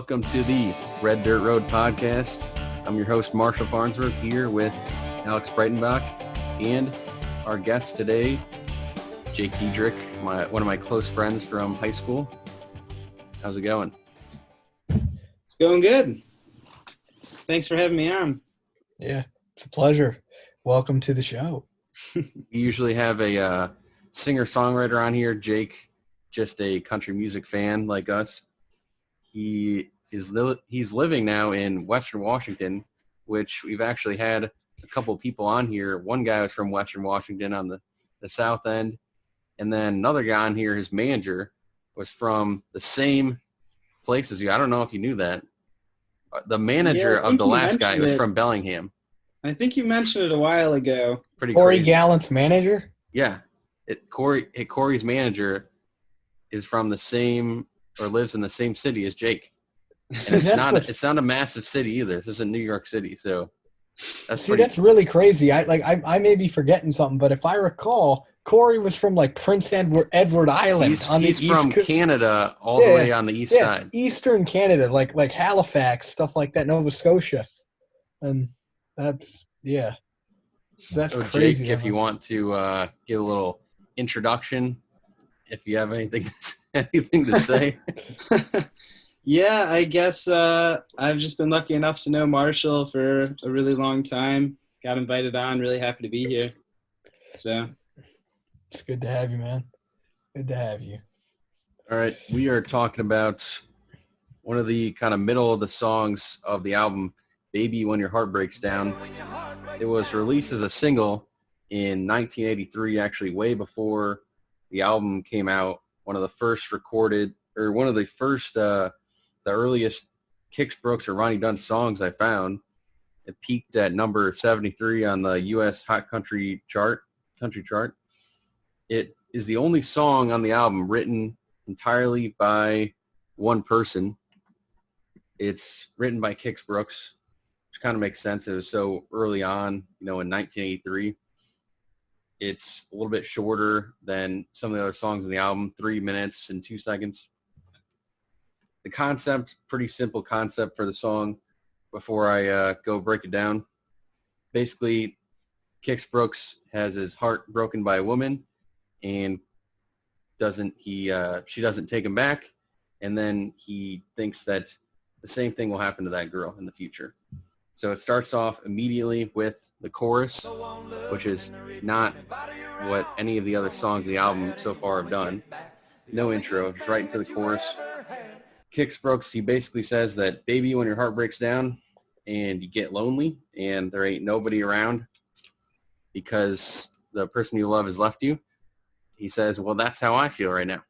Welcome to the Red Dirt Road podcast. I'm your host, Marshall Farnsworth, here with Alex Breitenbach and our guest today, Jake Diedrick, one of my close friends from high school. How's it going? It's going good. Thanks for having me on. Yeah, it's a pleasure. Welcome to the show. We usually have a singer-songwriter on here, Jake, just a country music fan like us. He's living now in Western Washington, which we've actually had a couple people on here. One guy was from Western Washington on the south end, and then another guy on here, his manager, was from the same place as you. I don't know if you knew that. The manager of the last guy was from Bellingham. I think you mentioned it a while ago. Pretty Corey crazy. Gallant's manager? Yeah. Corey's manager is from the same or lives in the same city as Jake. And it's not a massive city either. This isn't New York City, so that's really crazy. I may be forgetting something, but if I recall, Corey was from like Prince Edward Island. He's from Canada, all the way on the east side. Eastern Canada, like Halifax, stuff like that, Nova Scotia, and that's crazy. Jake, if you want to give a little introduction, if you have anything to say. Yeah, I guess I've just been lucky enough to know Marshall for a really long time. Got invited on. Really happy to be here. So it's good to have you, man. Good to have you. All right, we are talking about one of the kind of middle of the songs of the album, Baby When Your Heart Breaks Down. It was released as a single in 1983, actually way before the album came out. One of the first the earliest Kix Brooks or Ronnie Dunn songs I found. It peaked at number 73 on the U.S. Hot Country chart. It is the only song on the album written entirely by one person. It's written by Kix Brooks, which kind of makes sense. It was so early on, in 1983. It's a little bit shorter than some of the other songs on the album, 3 minutes and 2 seconds. The concept, pretty simple concept for the song before I go break it down. Basically, Kix Brooks has his heart broken by a woman, and she doesn't take him back, and then he thinks that the same thing will happen to that girl in the future. So it starts off immediately with the chorus, which is not what any of the other songs of the album so far have done. No intro, just right into the chorus. Kix Brooks, he basically says that, baby, when your heart breaks down and you get lonely and there ain't nobody around because the person you love has left you, he says, well, that's how I feel right now.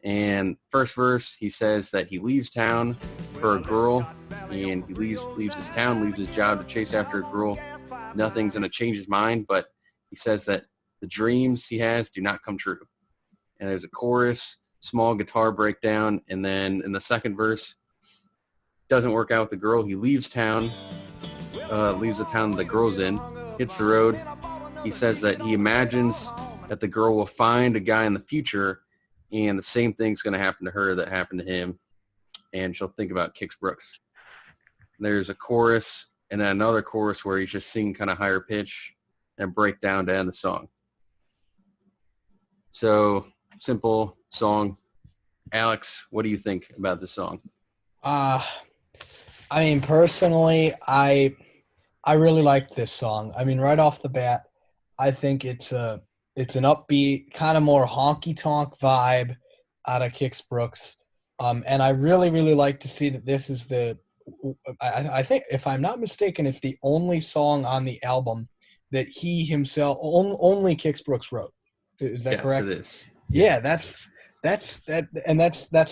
And first verse, he says that he leaves town for a girl, and he leaves his town, leaves his job to chase after a girl. Nothing's going to change his mind, but he says that the dreams he has do not come true. And there's a chorus, small guitar breakdown, and then in the second verse, doesn't work out with the girl. He leaves town, leaves the town the girl's in, hits the road. He says that he imagines that the girl will find a guy in the future, and the same thing's going to happen to her that happened to him, and she'll think about Kix Brooks. There's a chorus, and then another chorus where he's just singing kind of higher pitch and breakdown to end the song. So, simple song. Alex, what do you think about this song? Personally, I really like this song. Right off the bat, I think it's an upbeat, kind of more honky-tonk vibe out of Kix Brooks. And I really, really like to see that this is I think, if I'm not mistaken, it's the only song on the album that he himself, only Kix Brooks wrote. Is that correct? Yes, it is. Yeah, that's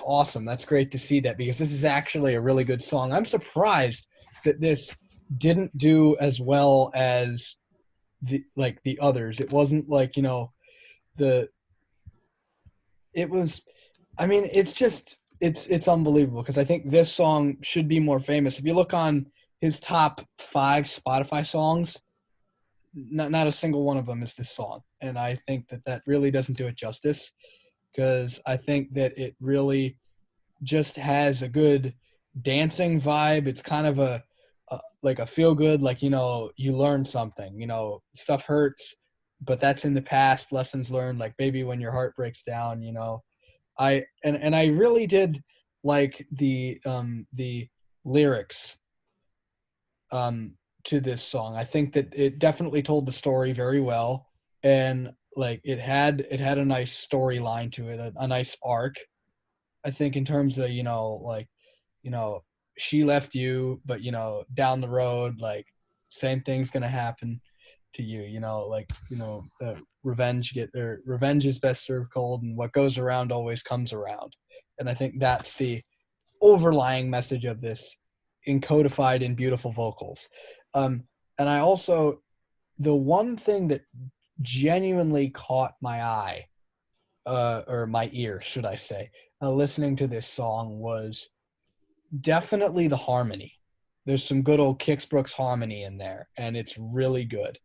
awesome. That's great to see that, because this is actually a really good song. I'm surprised that this didn't do as well as the others. It wasn't like, it's unbelievable, because I think this song should be more famous. If you look on his top 5 Spotify songs, not a single one of them is this song. And I think that really doesn't do it justice, because I think that it really just has a good dancing vibe. It's kind of like a feel good, like, you know, you learn something, you know, stuff hurts, but that's in the past, lessons learned, like maybe when your heart breaks down, you know. And I really did like the lyrics to this song. I think that it definitely told the story very well, and like it had a nice storyline to it, a nice arc. I think in terms of, you know, like, you know, she left you, but, you know, down the road, like, same thing's gonna happen to you. You know, like, you know, revenge is best served cold, and what goes around always comes around. And I think that's the overlying message of this, encodified in beautiful vocals. And I also, the one thing that genuinely caught my eye, or my ear, should I say, listening to this song was definitely the harmony. There's some good old Kix Brooks harmony in there, and it's really good.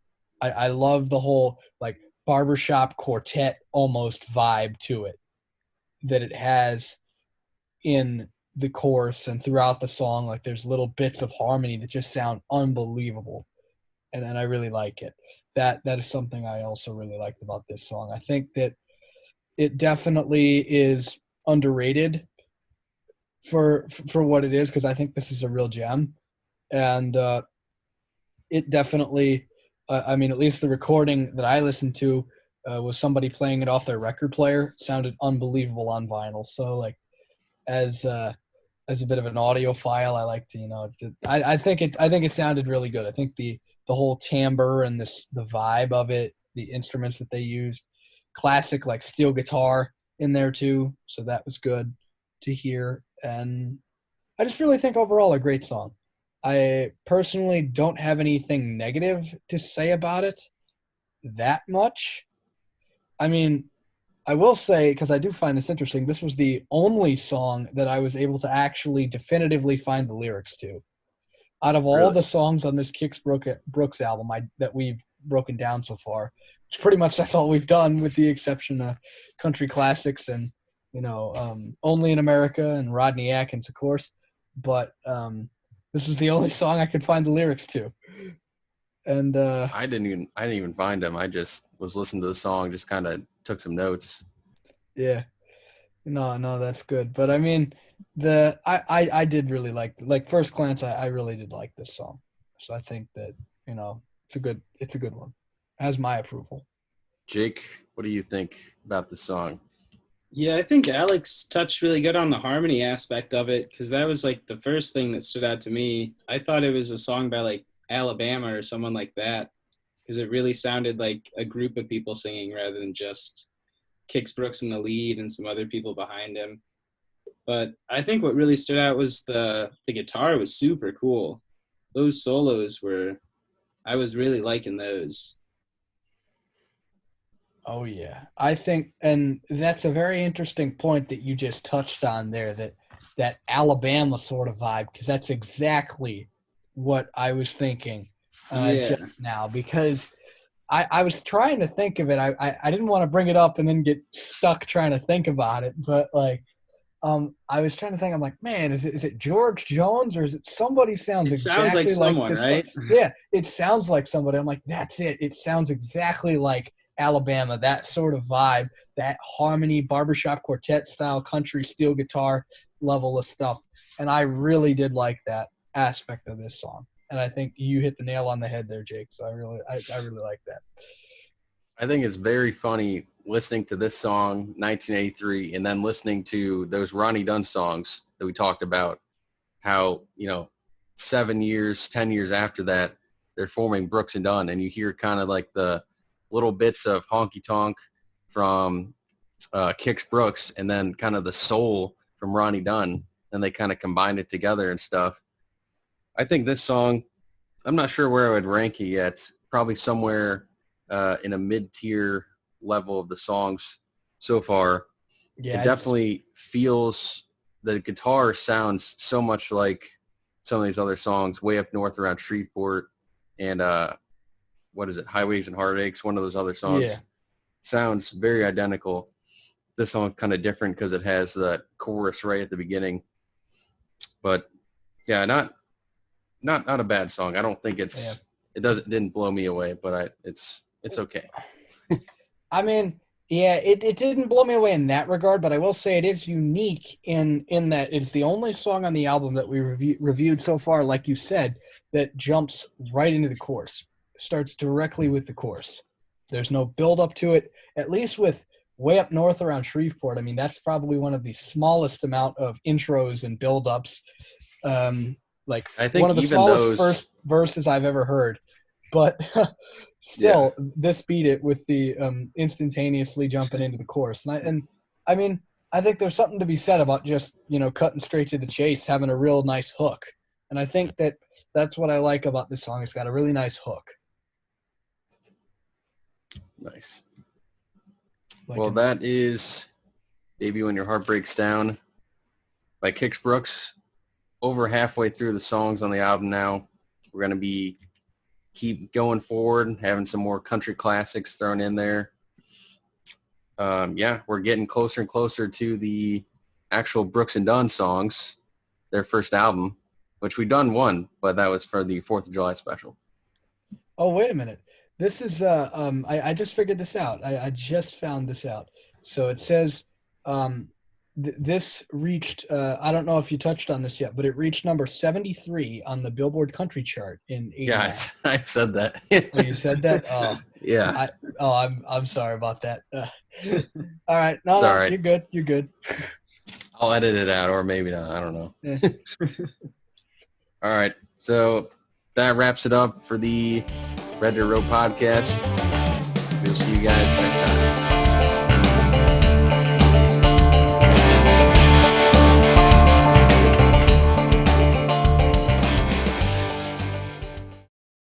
I love the whole like barbershop quartet almost vibe to it that it has in the chorus and throughout the song. Like there's little bits of harmony that just sound unbelievable, and I really like it. That is something I also really liked about this song. I think that it definitely is underrated for what it is, because I think this is a real gem. And it definitely, I mean, at least the recording that I listened to was somebody playing it off their record player. It sounded unbelievable on vinyl. So like, as a bit of an audiophile, I like to, you know, I think it sounded really good. I think the whole timbre and the vibe of it, the instruments that they used, classic like steel guitar in there too. So that was good to hear. And I just really think overall a great song. I personally don't have anything negative to say about it that much. I mean, I will say, because I do find this interesting, this was the only song that I was able to actually definitively find the lyrics to. Out of all Really? the songs on this Brooks album that we've broken down so far, which pretty much that's all we've done, with the exception of country classics and, you know, Only in America and Rodney Atkins, of course. But this was the only song I could find the lyrics to. And I didn't even find them. I just was listening to the song, just kind of took some notes. yeah, no, that's good. But I mean, I did really like first glance, I really did like this song. So I think that, you know, it's a good one. It has my approval. Jake, what do you think about the song? Yeah, I think Alex touched really good on the harmony aspect of it, because that was like the first thing that stood out to me. I thought it was a song by like Alabama or someone like that, because it really sounded like a group of people singing rather than just Kix Brooks in the lead and some other people behind him. But I think what really stood out was the guitar was super cool. Those solos were, I was really liking those. Oh yeah, I think, and that's a very interesting point that you just touched on there. That Alabama sort of vibe, because that's exactly what I was thinking Yeah. just now. Because I was trying to think of it. I didn't want to bring it up and then get stuck trying to think about it. But like, I was trying to think. I'm like, man, is it George Jones, or is it somebody sounds It sounds like exactly like someone, this? right? Yeah, it sounds like somebody. I'm like, that's it. It sounds exactly like Alabama. That sort of vibe, that harmony, barbershop quartet style, country steel guitar level of stuff. And I really did like that aspect of this song. And I think you hit the nail on the head there, Jake. So I really like that. I think it's very funny listening to this song, 1983, and then listening to those Ronnie Dunn songs that we talked about, how, 7 years, 10 years after that, they're forming Brooks and Dunn, and you hear kind of like the little bits of honky tonk from Kix Brooks, and then kind of the soul from Ronnie Dunn, and they kind of combine it together and stuff. I think this song, I'm not sure where I would rank it yet. Probably somewhere in a mid-tier level of the songs so far. It Yeah, definitely feels, the guitar sounds so much like some of these other songs way up north around Shreveport and what is it, Highways and Heartaches, one of those other songs. yeah. Sounds very identical. This song kind of different because it has that chorus right at the beginning. But Yeah, not a bad song. I don't think it didn't blow me away, but it's okay. I mean, yeah, it didn't blow me away in that regard, but I will say it is unique in that it's the only song on the album that we reviewed so far, like you said, that jumps right into the chorus, starts directly with the chorus. There's no build up to it, at least with Way Up North around Shreveport. I mean, that's probably one of the smallest amount of intros and build ups. Like I think one of the even smallest first verses I've ever heard. But still, this beat it with the instantaneously jumping into the chorus. And I mean, I think there's something to be said about just, cutting straight to the chase, having a real nice hook. And I think that's what I like about this song. It's got a really nice hook. Nice. Like Well, that is Baby When Your Heart Breaks Down by Kix Brooks. Over halfway through the songs on the album now. We're going to keep going forward, having some more country classics thrown in there. We're getting closer and closer to the actual Brooks and Dunn songs, their first album, which we done one, but that was for the 4th of July special. Oh, wait a minute. This is I just figured this out. I just found this out. So it says this reached I don't know if you touched on this yet, but it reached number 73 on the Billboard Country chart in 89. Yeah, I said that. Oh, you said that? Oh. Yeah. I'm sorry about that. All right. No, all right. You're good. I'll edit it out, or maybe not. I don't know. Yeah. All right. So that wraps it up for the Red Dirt Road podcast. We'll see you guys next time.